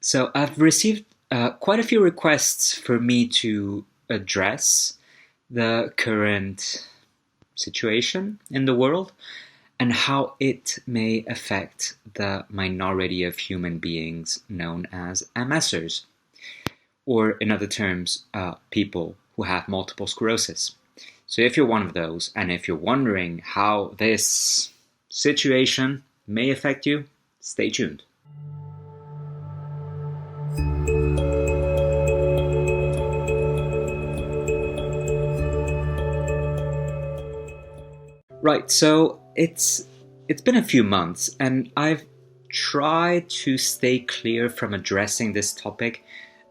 So I've received quite a few requests for me to address the current situation in the world and how it may affect the minority of human beings known as MSers, or in other terms, people who have multiple sclerosis. So if you're one of those, and if you're wondering how this situation may affect you, stay tuned. Right, so it's been a few months, and I've tried to stay clear from addressing this topic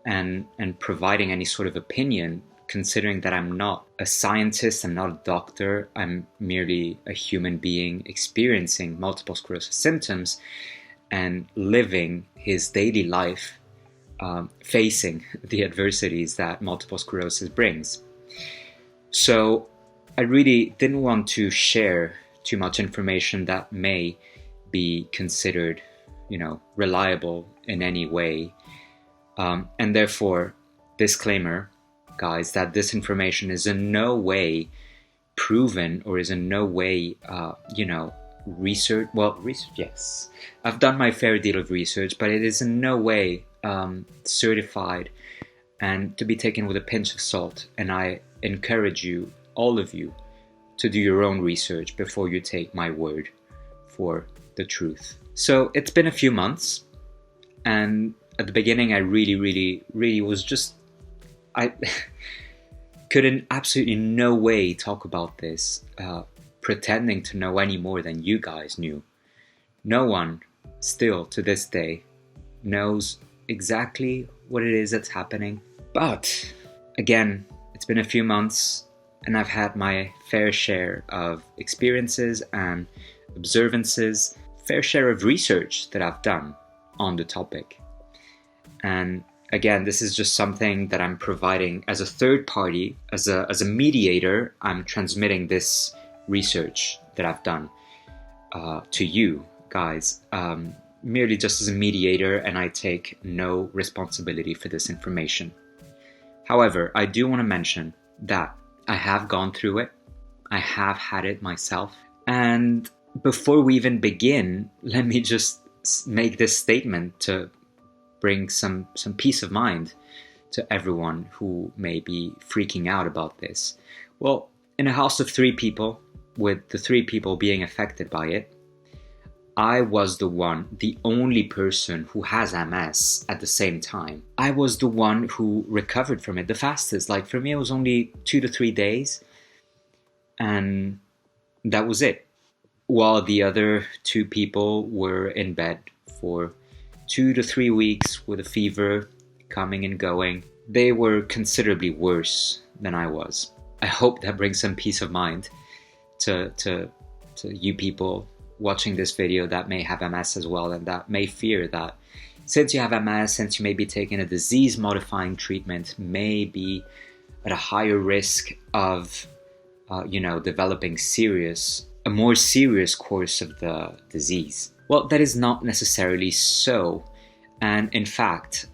and providing any sort of opinion, considering that I'm not a scientist, I'm not a doctor, I'm merely a human being experiencing multiple sclerosis symptoms and living his daily life facing the adversities that multiple sclerosis brings. So I really didn't want to share too much information that may be considered, reliable in any way. And therefore, disclaimer, guys, that this information is in no way proven or is in no way, research. Well, research, yes. I've done my fair deal of research, but it is in no way certified and to be taken with a pinch of salt. And I encourage you, all of you, to do your own research before you take my word for the truth. So it's been a few months, and at the beginning I really was just, I could in absolutely no way talk about this, pretending to know any more than you guys knew. No one, still to this day, knows exactly what it is that's happening. But again, it's been a few months, and I've had my fair share of experiences and observances, fair share of research that I've done on the topic. And again, this is just something that I'm providing as a third party, as a mediator. I'm transmitting this research that I've done to you guys, merely just as a mediator, and I take no responsibility for this information. However, I do want to mention that I have gone through it. I have had it myself. And before we even begin, let me just make this statement to bring some peace of mind to everyone who may be freaking out about this. Well, in a house of 3 people, with the 3 people being affected by it, I was the only person who has MS at the same time. I was the one who recovered from it the fastest. Like, for me, it was only 2 to 3 days, and that was it. While the other 2 people were in bed for 2 to 3 weeks with a fever coming and going. They were considerably worse than I was. I hope that brings some peace of mind to you people watching this video that may have MS as well, and that may fear that since you have MS, since you may be taking a disease-modifying treatment, may be at a higher risk of, developing a more serious course of the disease. Well, that is not necessarily so. And in fact,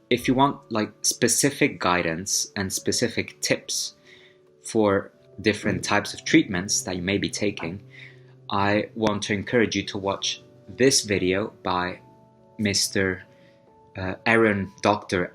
if you want specific guidance and specific tips for different types of treatments that you may be taking, I want to encourage you to watch this video by Dr.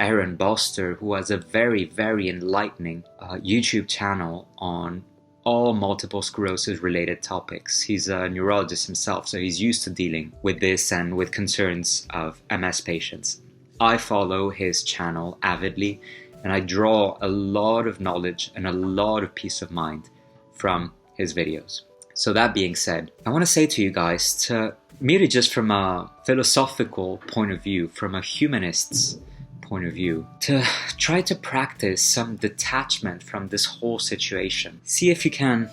Aaron Boster, who has a very, very enlightening YouTube channel on all multiple sclerosis related topics. He's a neurologist himself, so he's used to dealing with this and with concerns of MS patients. I follow his channel avidly, and I draw a lot of knowledge and a lot of peace of mind from his videos. So that being said, I want to say to you guys, to merely just from a philosophical point of view, from a humanist's point of view, to try to practice some detachment from this whole situation. See if you can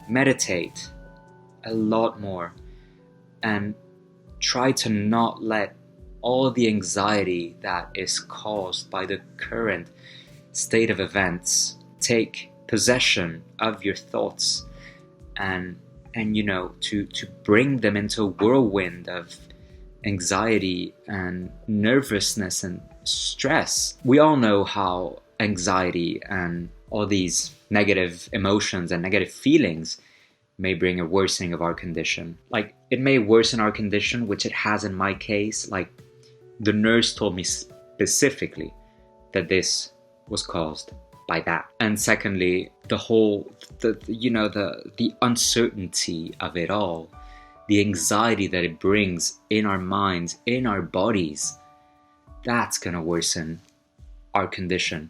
meditate a lot more and try to not let all the anxiety that is caused by the current state of events take possession of your thoughts and to bring them into a whirlwind of anxiety and nervousness and stress. We all know how anxiety and all these negative emotions and negative feelings may bring a worsening of our condition. Like, it may worsen our condition, which it has in my case. Like, the nurse told me specifically that this was caused by that. And secondly, the uncertainty of it all, the anxiety that it brings in our minds, in our bodies, that's gonna worsen our condition.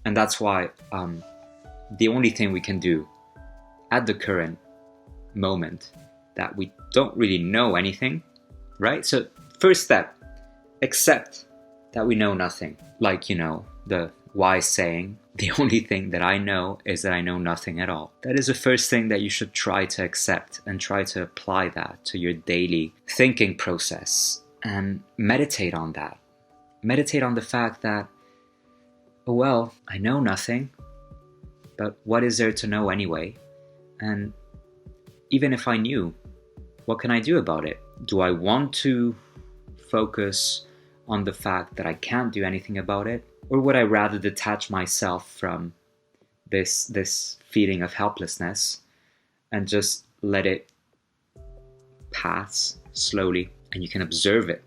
And that's why the only thing we can do at the current moment, that we don't really know anything, right? So first step, accept that we know nothing. Like, the wise saying, the only thing that I know is that I know nothing at all. That is the first thing that you should try to accept, and try to apply that to your daily thinking process, and meditate on that. Meditate on the fact that, oh well, I know nothing, but what is there to know anyway? And even if I knew, what can I do about it? Do I want to focus on the fact that I can't do anything about it? Or would I rather detach myself from this feeling of helplessness and just let it pass slowly? And you can observe it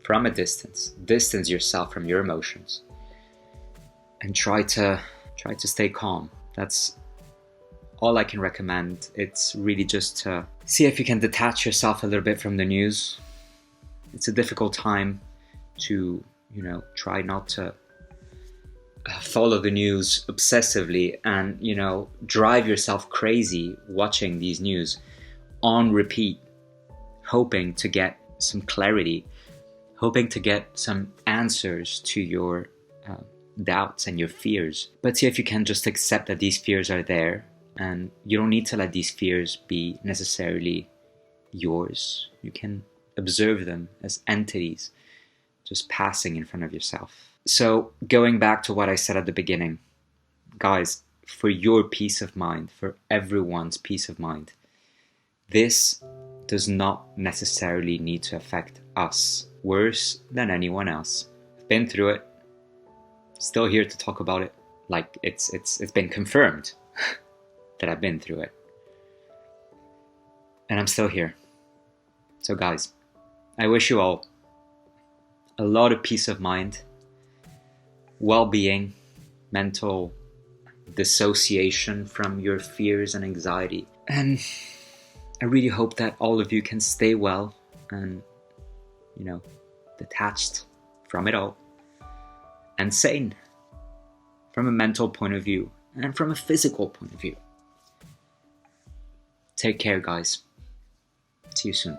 from a distance yourself from your emotions, and try to stay calm. That's all I can recommend. It's really just to see if you can detach yourself a little bit from the news. It's a difficult time to, try not to follow the news obsessively and, drive yourself crazy watching these news on repeat, hoping to get some clarity, hoping to get some answers to your doubts and your fears. But see if you can just accept that these fears are there, and you don't need to let these fears be necessarily yours. You can observe them as entities just passing in front of yourself. So going back to what I said at the beginning, guys, for your peace of mind, for everyone's peace of mind, this does not necessarily need to affect us worse than anyone else. I've been through it, still here to talk about it. Like, it's been confirmed that I've been through it, and I'm still here. So guys, I wish you all a lot of peace of mind, well-being, mental dissociation from your fears and anxiety. And I really hope that all of you can stay well and, detached from it all, and sane from a mental point of view and from a physical point of view. Take care, guys. See you soon.